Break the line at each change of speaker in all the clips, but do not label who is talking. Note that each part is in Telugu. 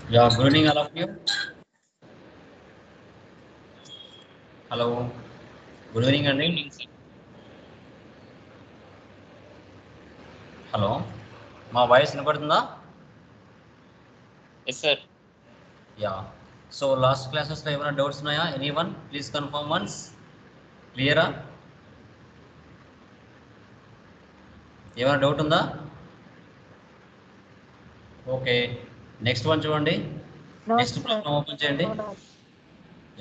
Yeah, good evening, all of you. Hello. Good evening, Andy. Hello మా వాయిస్ వినపడుతుందా?
Yes, sir.
Yeah so last క్లాసెస్లో ఏమైనా డౌట్స్ ఉన్నాయా? Any one please confirm once. క్లియరా? ఏమైనా డౌట్ ఉందా? ఓకే, నెక్స్ట్ వన్ చూడండి. నెక్స్ట్ ప్రాబ్లం ఓపెన్ చేయండి.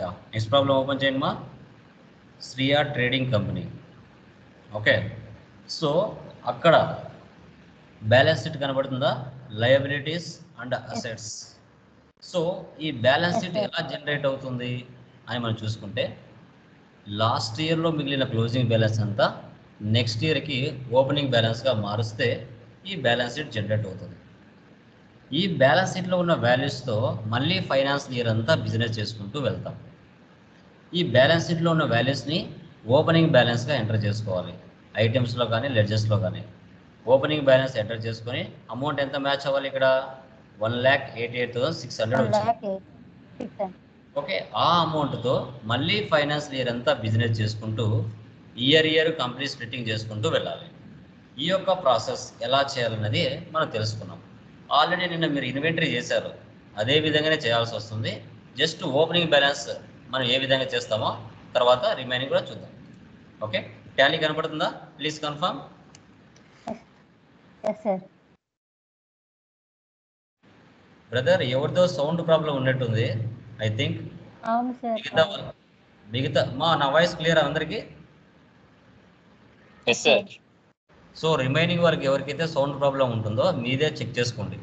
యా, నెక్స్ట్ ప్రాబ్లం ఓపెన్ చేయండి మా. Shriya trading company. Okay, so అక్కడ బ్యాలెన్స్ షీట్ కనబడుతుందా? Liabilities and assets. సో ఈ బ్యాలెన్స్ షీట్ ఎలా జనరేట్ అవుతుంది అని మనం చూసుకుంటే, లాస్ట్ ఇయర్లో మిగిలిన క్లోజింగ్ బ్యాలెన్స్ అంతా నెక్స్ట్ ఇయర్కి ఓపెనింగ్ బ్యాలెన్స్గా మారుస్తే ఈ బ్యాలెన్స్ షీట్ జనరేట్ అవుతుంది. ఈ బ్యాలెన్స్ షీట్లో ఉన్న వాల్యూస్తో మళ్ళీ ఫైనాన్స్ ఇయర్ అంతా బిజినెస్ చేసుకుంటూ వెళ్తాం. ఈ బ్యాలెన్స్ షీట్లో ఉన్న వాల్యూస్ని ఓపెనింగ్ బ్యాలెన్స్గా ఎంటర్ చేసుకోవాలి. ఐటమ్స్లో కానీ లెడ్జెస్లో కానీ ఓపెనింగ్ బ్యాలెన్స్ ఎంటర్ చేసుకొని అమౌంట్ ఎంత మ్యాచ్ అవ్వాలి? ఇక్కడ 1,88,600 వచ్చింది. ఓకే, ఆ అమౌంట్తో మళ్ళీ ఫైనాన్స్ ఇయర్ అంతా బిజినెస్ చేసుకుంటూ ఇయర్ కంపెనీ స్ప్లిట్టింగ్ చేసుకుంటూ వెళ్ళాలి. ఈ యొక్క ప్రాసెస్ ఎలా చేయాలన్నది మనం తెలుసుకున్నాం. ఆల్రెడీ నిన్న మీరు ఇన్వెంటరీ చేశారు, అదే విధంగానే చేయాల్సి వస్తుంది. జస్ట్ ఓపెనింగ్ బ్యాలెన్స్ మనం ఏ విధంగా చేస్తామో తర్వాత రిమైనింగ్ కూడా చూద్దాం. ఓకే, టాలీ కనపడుతుందా? Please confirm. బ్రదర్, ఎవరితో సౌండ్ ప్రాబ్లం ఉన్నట్టుంది. ఐ థింక్
అవును సార్.
మిగతా నా వాయిస్ క్లియర్ అందరికీ?
Yes, sir.
సో రిమైనింగ్ వారికి ఎవరికైతే సౌండ్ ప్రాబ్లం ఉంటుందో మీదే చెక్ చేసుకోండి.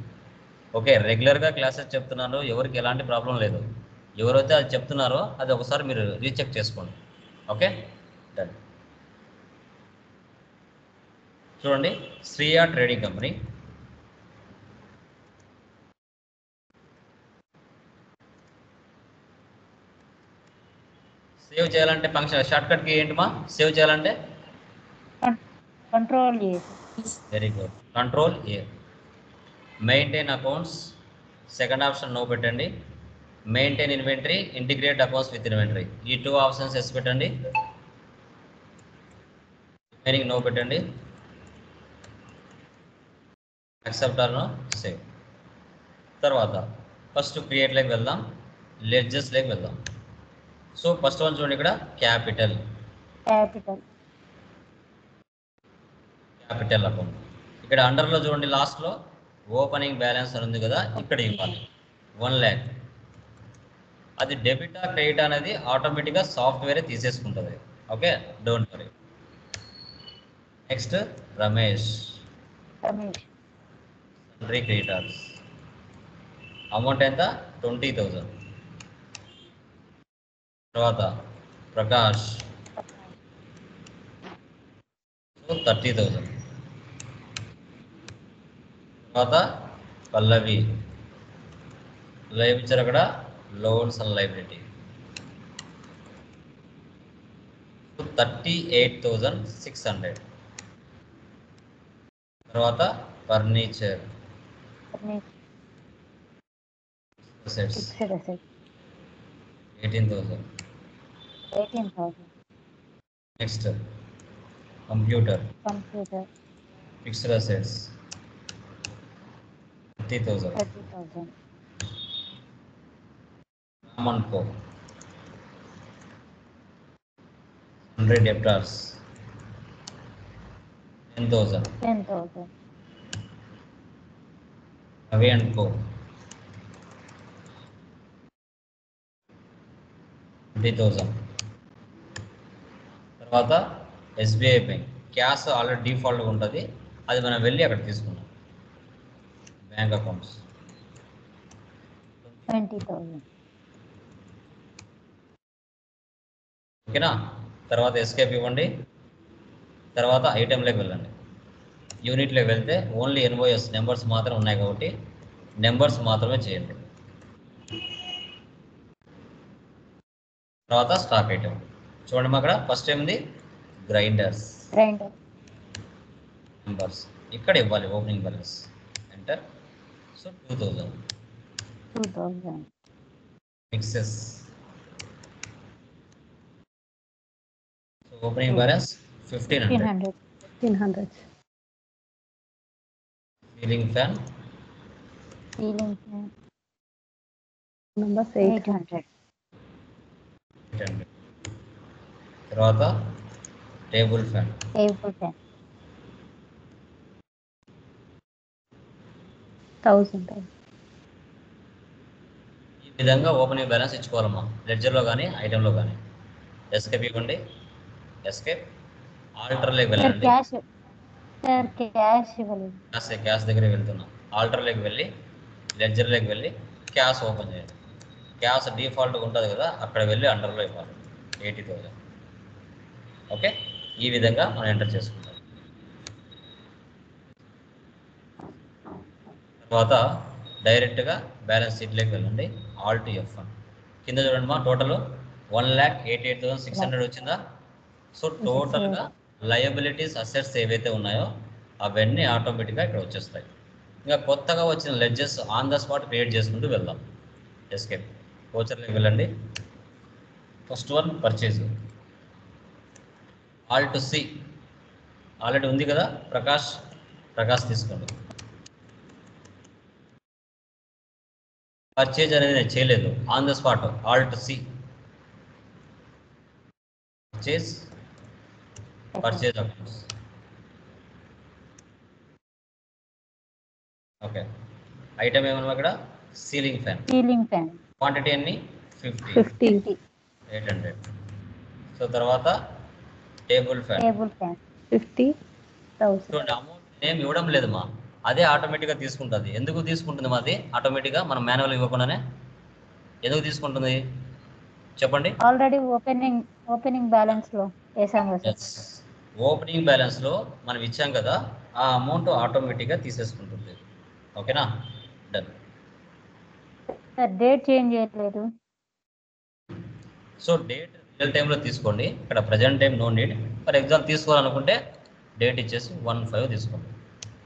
ఓకే, రెగ్యులర్గా క్లాసెస్ చెప్తున్నాను, ఎవరికి ఎలాంటి ప్రాబ్లం లేదు. ఎవరైతే అది చెప్తున్నారో అది ఒకసారి మీరు రీచెక్ చేసుకోండి. Okay, done. చూడండి, శ్రీయా ట్రేడింగ్ కంపెనీ. సేవ్ చేయాలంటే ఫంక్షన్ షార్ట్కట్కి ఏంటి మా? సేవ్ చేయాలంటే
control A.
Very good, control A. Maintain accounts, second option no పెట్టండి. Maintain inventory, integrate accounts with inventory, ఈ 2 ఆప్షన్స్ ఎస్ పెట్టండి. రిమైనింగ్ నో పెట్టండి. Accept or no, save. తర్వాత ఫస్ట్ క్రియేట్లోకి వెళ్దాం, లెడ్జెస్లోకి వెళ్దాం. సో ఫస్ట్ వన్ చూడండి, ఇక్కడ క్యాపిటల్ అకౌంట్. ఇక్కడ అండర్లో చూడండి, లాస్ట్లో ఓపెనింగ్ బ్యాలెన్స్ అని ఉంది కదా, ఇక్కడ ఇవ్వాలి 1 lakh. అది డెబిటా క్రెడిట్ అనేది ఆటోమేటిక్గా సాఫ్ట్వేరే తీసేసుకుంటుంది. Okay, don't worry. Next Ramesh, sundry creditors. Amount ఎంత? 20,000. తర్వాత ప్రకాష్, సో 30,000. తర్వాత పల్లవి, లైవ్ ఇచ్చారు అక్కడ, లోన్స్ అండ్ లైబిలిటీ, 38,600. తర్వాత furniture, assets 18,000. Next computer, fixed assets 30,000. Raman co 100 debtors 10,000. Ravi and co 20,000. తర్వాత ఎస్బీఐ బ్యాంక్, క్యాష్ ఆల్రెడీ డిఫాల్ట్గా ఉంటుంది, అది మనం వెళ్ళి అక్కడ తీసుకున్నాం. Bank accounts
20,000.
ఓకేనా. తర్వాత ఎస్కేప్ ఇవ్వండి. తర్వాత ఐటెంలోకి వెళ్ళండి. యూనిట్లోకి వెళ్తే ఓన్లీ ఎన్ఓఎస్ నెంబర్స్ మాత్రం ఉన్నాయి కాబట్టి నెంబర్స్ మాత్రమే చేయండి. తర్వాత స్టాక్ ఐటెం చూడండి, మా అక్కడ ఫస్ట్ ఏమింది? గ్రైండర్స్ నెంబర్స్ ఇక్కడ ఇవ్వాలి. Opening balance enter. So 2,000.
2000.
Mixes. So opening balance 1500.
1500.
Ceiling fan
Ceiling fan
Numbers
800.
800. తర్వాత టేబుల్ ఫ్యాన్
Table fan
1000.
ఈ విధంగా ఓపెనింగ్ బ్యాలెన్స్ ఇచ్చుకోవాలమ్మా లెడ్జర్లో కానీ ఐటెంలో కానీ. ఎస్కేప్ ఇవ్వండి. ఎస్కేప్ ఆల్టర్లోకి
సార్
వెళ్ళండి.
క్యాష్ ఇవ్వలేదు.
క్యాష్ దగ్గర వెళ్తున్నాం. ఆల్టర్లోకి వెళ్ళి లెడ్జర్లోకి వెళ్ళి క్యాష్ ఓపెన్ చేయండి. క్యాష్ డిఫాల్ట్గా ఉంటుంది కదా, అక్కడ వెళ్ళి అండర్లో ఇవ్వాలి 80,000. ఓకే, ఈ విధంగా మనం ఎంటర్ చేసుకుంటాం. తర్వాత డైరెక్ట్గా బ్యాలెన్స్ షీట్లోకి వెళ్ళండి. Alt F1. కింద చూడండి మా టోటల్ 1,88,600 వచ్చిందా. సో టోటల్గా లయబిలిటీస్ అసెట్స్ ఏవైతే ఉన్నాయో అవన్నీ ఆటోమేటిక్గా ఇక్కడ వచ్చేస్తాయి. ఇంకా కొత్తగా వచ్చిన ledges on the spot create చేసుకుంటూ వెళ్దాం. ఎస్కేప్ వోచర్లోకి వెళ్ళండి. First one purchase. Alt C already ఉంది కదా, ప్రకాష్ తీసుకోండి. పర్చేజ్ అనేది నేను చేయలేదు, on the spot Alt C. Purchase accounts. Okay, item ఏమన్నా ఇక్కడ సీలింగ్ ఫ్యాన్. క్వాంటిటీ అన్ని 50. 800. సో తర్వాత టేబుల్ ఫ్యాన్
50,000.
చూడండి, అమౌంట్ నేమ్ ఇవ్వడం లేదు మా, అదే ఆటోమేటిక్గా తీసుకుంటుంది. ఎందుకు తీసుకుంటుంది మాది ఆటోమేటిక్గా, మనం మాన్యువల్ ఇవ్వకుండానే ఎందుకు తీసుకుంటుంది చెప్పండి.
ఆల్రెడీ ఓపెనింగ్ బ్యాలెన్స్ లో వేసాం కదా సార్.
ఓపెనింగ్ బ్యాలెన్స్ లో మనం ఇచ్చాం కదా, ఆ అమౌంట్ ఆటోమేటిక్గా తీసేసుకుంటుంది. ఓకేనా, డన్.
సార్ డేట్ చేంజ్ చేయట్లేదు.
సో డేట్ రియల్ టైంలో తీసుకోండి. ఇక్కడ present time no need. For example తీసుకోవాలనుకుంటే డేట్ ఇచ్చేసి 1/5 తీసుకోండి,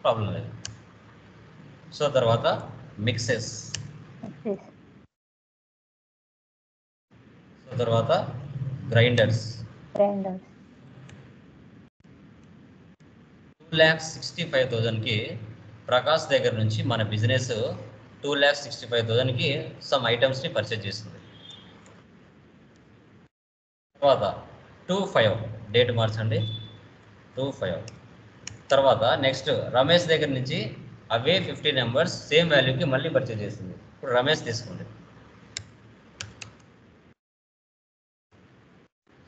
ప్రాబ్లం లేదు. సో తర్వాత మిక్సెస్. సో తర్వాత గ్రైండర్స్. 2,65,000కి ప్రకాష్ దగ్గర నుంచి మన బిజినెస్ 2,65,000కి సమ్ ఐటమ్స్ని పర్చేజ్ చేస్తుంది. తర్వాత 2/5 డేట్ మార్చండి, 2/5. తర్వాత నెక్స్ట్ రమేష్ దగ్గర నుంచి అవే 50 నెంబర్స్ సేమ్ వాల్యూకి మళ్ళీ పర్చేజ్ చేస్తుంది. ఇప్పుడు రమేష్ తీసుకోండి.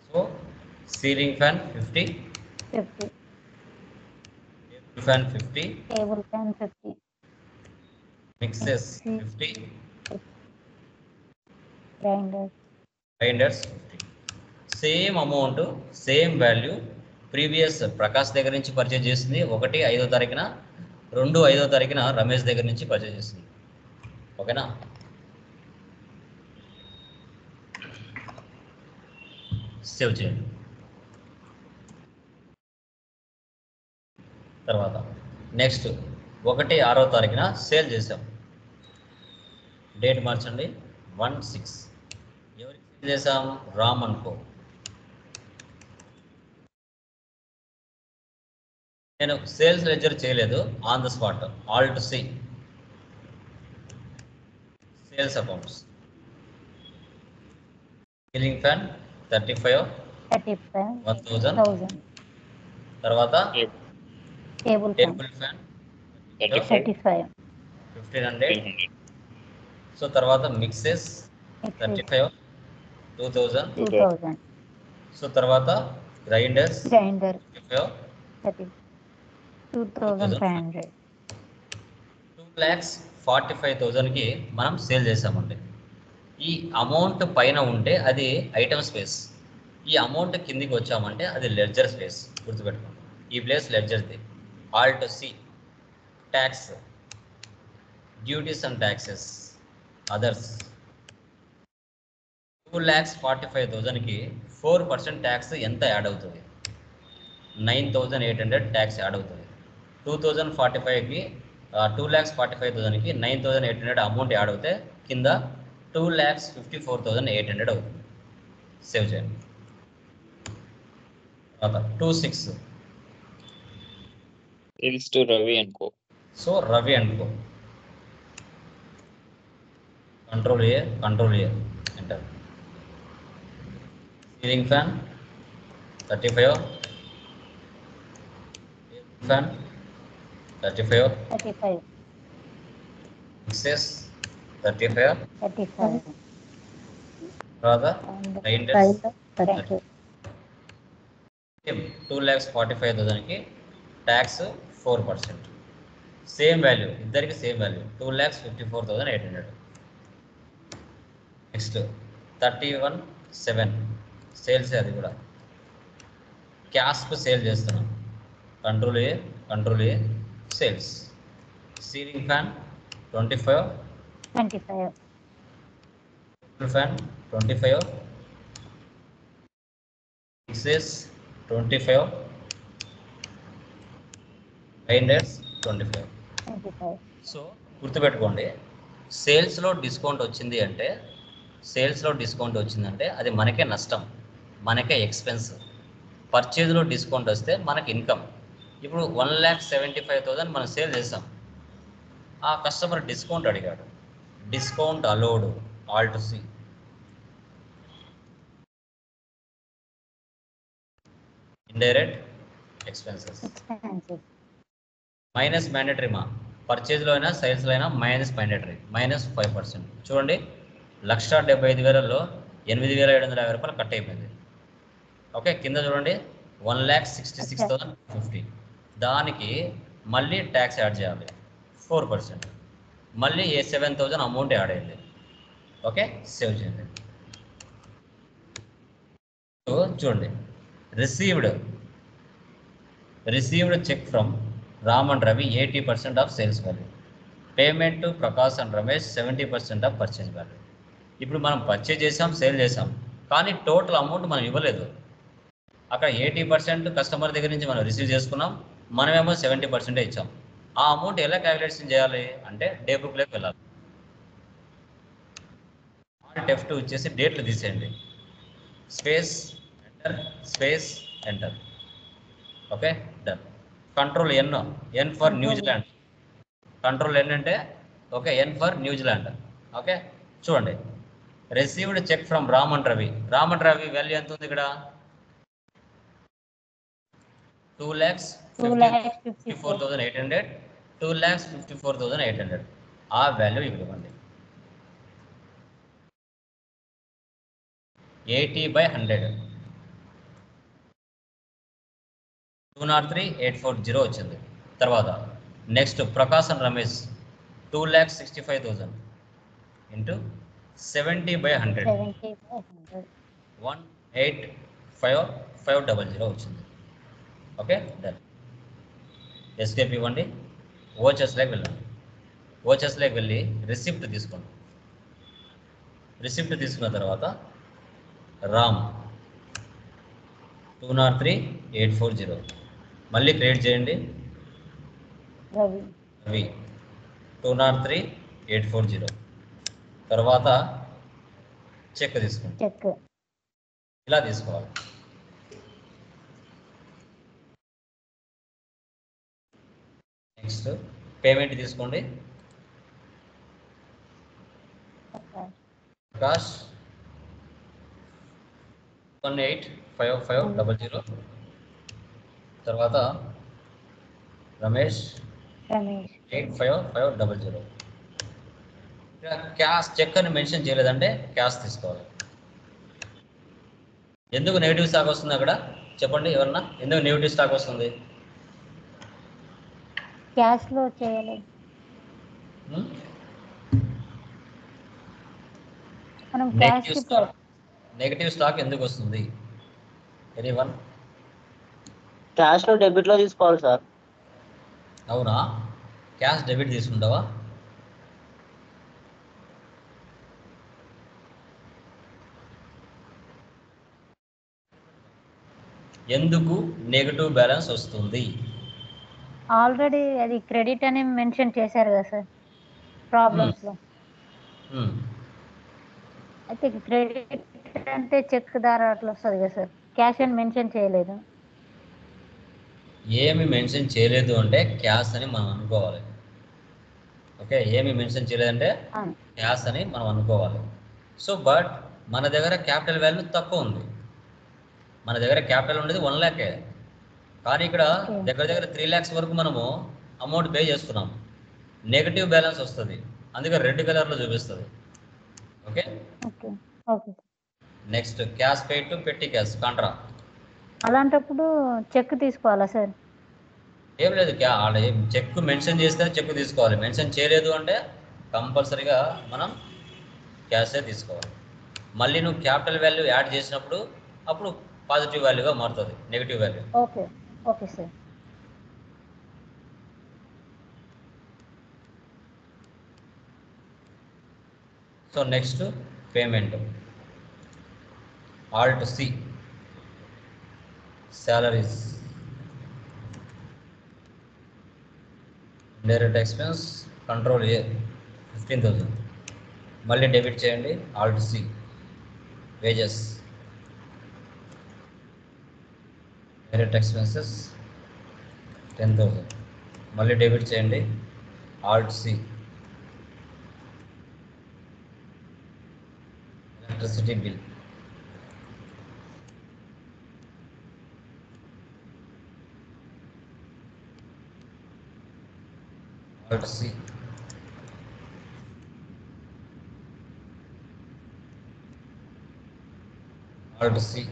So ceiling fan 50, table fan 50, mixes 50, grinders 50. Same amount same value previous Prakash దగ్గర నుంచి పర్చేజ్ చేస్తుంది 1/5వ తారీఖున, 2/5వ తారీఖున రమేష్ దగ్గర నుంచి పర్చేజ్ చేస్తుంది. ఓకేనా, సేవ్ చేయండి. తర్వాత నెక్స్ట్ 1/6వ తారీఖున సేల్ చేసాం. డేట్ మార్చండి 1/6. ఎవరికి సేల్ చేసాం? రామ్ అనుకో. నేను సేల్స్ లెడ్జర్ చేయలేదు, on the spot Alt C sales accounts. Ceiling fan 35, 1,000. తర్వాత టేబుల్ ఫ్యాన్
35,
1,500. సో తర్వాత మిక్సెస్ 35, 2,000. సో తర్వాత గ్రైండర్స్
2,500.
2,45,000కి మనం సేల్ చేసామండి. ఈ అమౌంట్ పైన ఉంటే అది ఐటమ్ స్పేస్, ఈ అమౌంట్ కిందికి వచ్చామంటే అది లెడ్జర్ స్పేస్. గుర్తుపెట్టుకోండి, ఈ ప్లేస్ లెడ్జర్ది. Alt C tax, duties and taxes, others. 2,45,000కి 4% ట్యాక్స్ ఎంత యాడ్ అవుతుంది? 9,800 ట్యాక్స్ యాడ్ అవుతుంది. 2,045కి 2,45,000కి 9,800 అమౌంట్ యాడ్ అవుతే కింద 2,54,800 అవుతుంది. సేవ్ చేయండి. తర్వాత 2,6.
Sales to Ravi and Co.
So Ravi and co. Control A enter. Ceiling fan 35, fan 35,
35,
fixes 35,
35,
తర్వాత
and
గ్రైండర్స్
32.
2,45,000కి ట్యాక్స్ 4%. సేమ్ వాల్యూ, ఇద్దరికి సేమ్ వాల్యూ 2,54,800. నెక్స్ట్ 31,700 సేల్స్, అది కూడా క్యాస్ప్ సేల్ చేస్తున్నాం. Control A sales. Ceiling fan 25,
25,
fan 25, fixes 25, grinders 25.
25.
So గుర్తుపెట్టుకోండి, సేల్స్లో డిస్కౌంట్ వచ్చిందంటే అది మనకే నష్టం, మనకే ఎక్స్పెన్స్. పర్చేజ్లో డిస్కౌంట్ వస్తే మనకి ఇన్కమ్. ఇప్పుడు 1,75,000 మనం సేల్ చేసాం, ఆ కస్టమర్ డిస్కౌంట్ అడిగాడు, discount allowed, alt C. Indirect expenses
Expenses.
Minus mandatory. మా పర్చేజ్లో అయినా సేల్స్లో అయినా మైనస్ మ్యాండేటరీ, -5%. చూడండి, 1,75,000లో 8,750 రూపాయలు కట్ అయిపోయింది. ఓకే, కింద చూడండి 1,66,050. దానికి మళ్ళీ ట్యాక్స్ యాడ్ చేయాలి 4%, మళ్ళీ 7,000 అమౌంట్ యాడ్ అయింది. ఓకే, సేవ్ చేయండి. సో చూడండి, received cheque from Ram and Ravi 80% of sales value. Payment to Prakash and Ramesh 70% of purchase value. ఇప్పుడు మనం పర్చేజ్ చేసాం, సేల్ చేసాం, కానీ టోటల్ అమౌంట్ మనం ఇవ్వలేదు. అక్కడ 80% కస్టమర్ దగ్గర నుంచి మనం రిసీవ్ చేసుకున్నాం, మనమేమో 70% ఇచ్చాం. ఆ అమౌంట్ ఎలా క్యాలిక్యులేషన్ చేయాలి అంటే డే బుక్లోకి వెళ్ళాలి. ఆల్ట్ F2 వచ్చేసి డేట్లు తీసేయండి, space enter. Okay, done. Control N for New Zealand. Control N అంటే okay, N for New Zealand. Okay, చూడండి, received cheque from Ram and Ravi. Value ఎంత ఉంది ఇక్కడ? 2,54,800, 2,54,800. ఆ వాల్యూ ఇక్కడ ఇవ్వండి. 80/100, 203,840 వచ్చింది. తర్వాత next Prakash and Ramesh 2,65,000 into 70/100,
70/100.
1,855,000 వచ్చింది. Okay, done. ఎస్కేప్ ఇవ్వండి, ఓచెస్లోకి వెళ్ళండి. ఓచెస్లోకి వెళ్ళి రిసిప్ట్ తీసుకోండి. రిసిప్ట్ తీసుకున్న తర్వాత రామ్ 203,840 మళ్ళీ క్రియేట్ చేయండి.
రవి
రవి 203,840. తర్వాత చెక్ తీసుకోండి.
చెక్
ఇలా తీసుకోవాలి. నెక్స్ట్ పేమెంట్ తీసుకోండి. ప్రకాష్ 185500. తర్వాత రమేష్ 85,500. క్యాష్ చెక్ అని మెన్షన్ చేయలేదంటే క్యాష్ తీసుకోవాలి. ఎందుకు నెగిటివ్ స్టాక్ వస్తుంది అక్కడ చెప్పండి ఎవరన్నా? ఎందుకు నెగిటివ్ స్టాక్ వస్తుంది?
క్యాష్ లో చేయలేదు, మనం క్యాష్
నెగిటివ్ స్టాక్ ఎందుకు వస్తుంది? ఎనీవన్?
క్యాష్ లో డెబిట్ లో తీసుకోవాలి సార్.
అవునా, క్యాష్ డెబిట్ తీసుకుంటావా? ఎందుకు నెగటివ్ బ్యాలెన్స్ వస్తుంది?
ఆల్రెడీ అది క్రెడిట్ అని మెన్షన్ చేశారు కదా సార్ ప్రాబ్లమ్స్ లో. అయితే క్రెడిట్ అంటే చెక్ ద్వారా అట్లా వస్తుంది కదా సార్, క్యాష్ అని మెన్షన్ చేయలేదు.
ఏమి మెన్షన్ చేయలేదు అంటే క్యాష్ అని మనం అనుకోవాలి. ఓకే, ఏమి మెన్షన్ చేయలేదంటే
అవును.
క్యాష్ అని మనం అనుకోవాలి. సో బట్ మన దగ్గర క్యాపిటల్ వాల్యూ తక్కువ ఉంది. మన దగ్గర క్యాపిటల్ ఉండేది 1 lakh, కానీ ఇక్కడ
ఓకే.
దగ్గర దగ్గర 3 lakhs వరకు మనము అమౌంట్ పే చేస్తున్నాం. నెగటివ్ బ్యాలెన్స్ వస్తుంది, అందుకే రెడ్ కలర్లో చూపిస్తుంది. Okay,
okay. Okay.
Next cash paid to పెట్టి క్యాష్ కాంట్రా.
అలాంటప్పుడు చెక్ తీసుకోవాలా సార్?
ఏం లేదు, చెక్ మెన్షన్ చేస్తే చెక్ తీసుకోవాలి. మెన్షన్ చేయలేదు అంటే కంపల్సరీగా మనం క్యాషే తీసుకోవాలి. మళ్ళీ నువ్వు క్యాపిటల్ వాల్యూ యాడ్ చేసినప్పుడు అప్పుడు పాజిటివ్ వాల్యూగా మారుతుంది, negative value.
Okay. Okay sir.
So next payment. Alt C, salaries, direct expense, control A 15,000. మళ్ళీ డెబిట్ చేయండి, alt C, wages, direct expenses 10,000. మళ్ళీ డెబిట్ చేయండి, alt C, electricity bill, alt C, alt C,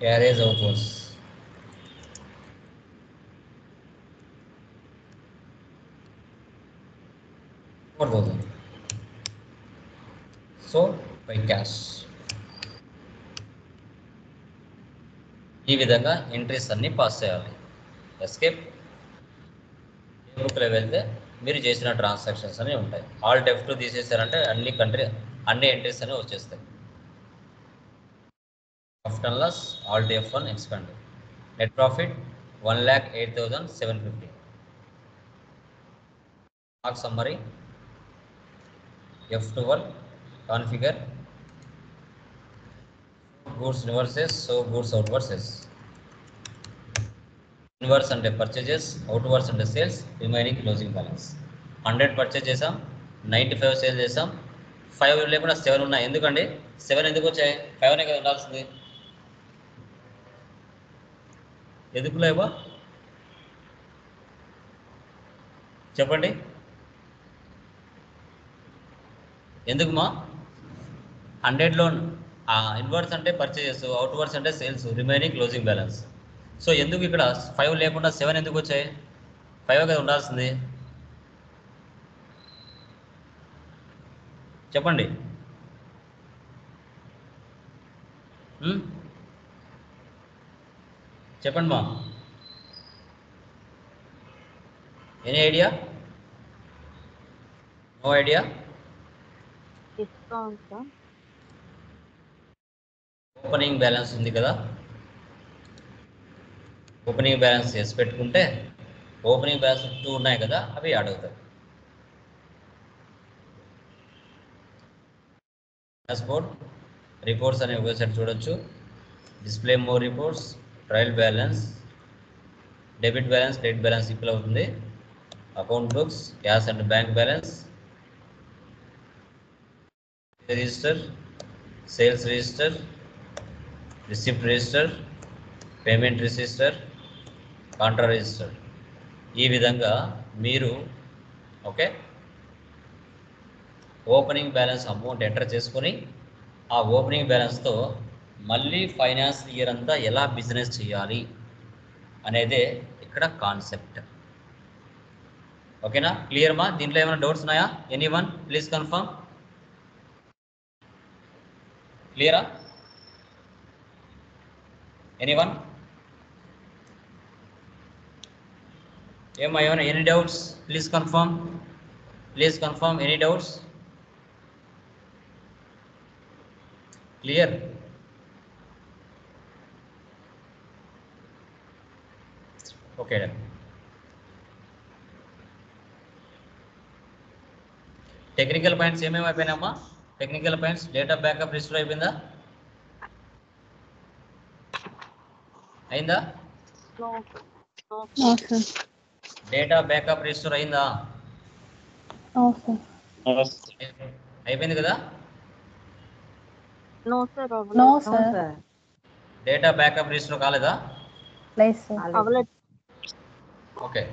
carriage outwards, $4,000. So by cash. ఈ విధంగా ఎంట్రీస్ అన్నీ పాస్ చేయాలి. ఎస్కేప్. ఏ బుక్లో వెళ్తే మీరు చేసిన ట్రాన్సాక్షన్స్ అనేవి ఉంటాయి. ఆల్ట్ F2 తీసేసారంటే అన్ని ఎంట్రీస్ అనేవి వచ్చేస్తాయి. Profit and loss, alt F1 expand. Net profit 1,08,750. Stock summary, F12 configure, goods inwards, so goods outwards. Inward అంటే పర్చేజెస్, అవుట్వర్స్ అంటే sales, remaining closing balance. 100 purchase చేసాం, 95 సేల్ చేసాం. 5 లేకుండా 7 ఉన్నాయి. ఎందుకండి 7 ఎందుకు వచ్చాయి? 5 కదా ఉండాల్సింది. ఎందుకు లేవా చెప్పండి, ఎందుకుమా? 100లో ఇన్వర్స్ అంటే పర్చేజెస్, అవుట్వర్స్ అంటే sales, remaining closing balance. So ఎందుకు ఇక్కడ 5 లేకుండా 7 ఎందుకు వచ్చాయి? 5 కదా ఉండాల్సింది. చెప్పండి. చెప్పండి మా, any idea? No idea? Opening balance ఉంది కదా, ఓపెనింగ్ బ్యాలెన్స్ చేసి పెట్టుకుంటే ఓపెనింగ్ బ్యాలెన్స్ 2 ఉన్నాయి కదా, అవి యాడ్ అవుతాయి. డాష్బోర్డ్ రిపోర్ట్స్ అనే వెబ్సైట్ చూడొచ్చు. Display more reports, trial balance, debit balance, credit balance ఇప్పుడు అవుతుంది. Account books, cash and bank balance, register, sales register, receipt register, payment register, Contra register. ఈ విధంగా మీరు okay opening balance amount enter చేసుకొని ఆ ఓపెనింగ్ బ్యాలెన్స్తో మళ్ళీ ఫైనాన్స్ ఇయర్ అంతా ఎలా బిజినెస్ చేయాలి అనేదే ఇక్కడ కాన్సెప్ట్. ఓకేనా? క్లియర్ మా? దీంట్లో ఏమైనా డౌట్స్ ఉన్నాయా? Anyone please confirm. క్లియరా? ఎనీవన్? ఏమా ఏమైనా any doubts? Please confirm. Please confirm any doubts. Clear? Okay technical points ఏమేమి అయిపోయినాయమ్మా? Technical points data backup restore అయిపోయిందా? అయిందా?
No sir.
Data backup restore అయిందా?
No sir.
అయిపోయింది కదా?
No sir.
Data backup restore కాలేదా?
లేదు సార్.
ఓకే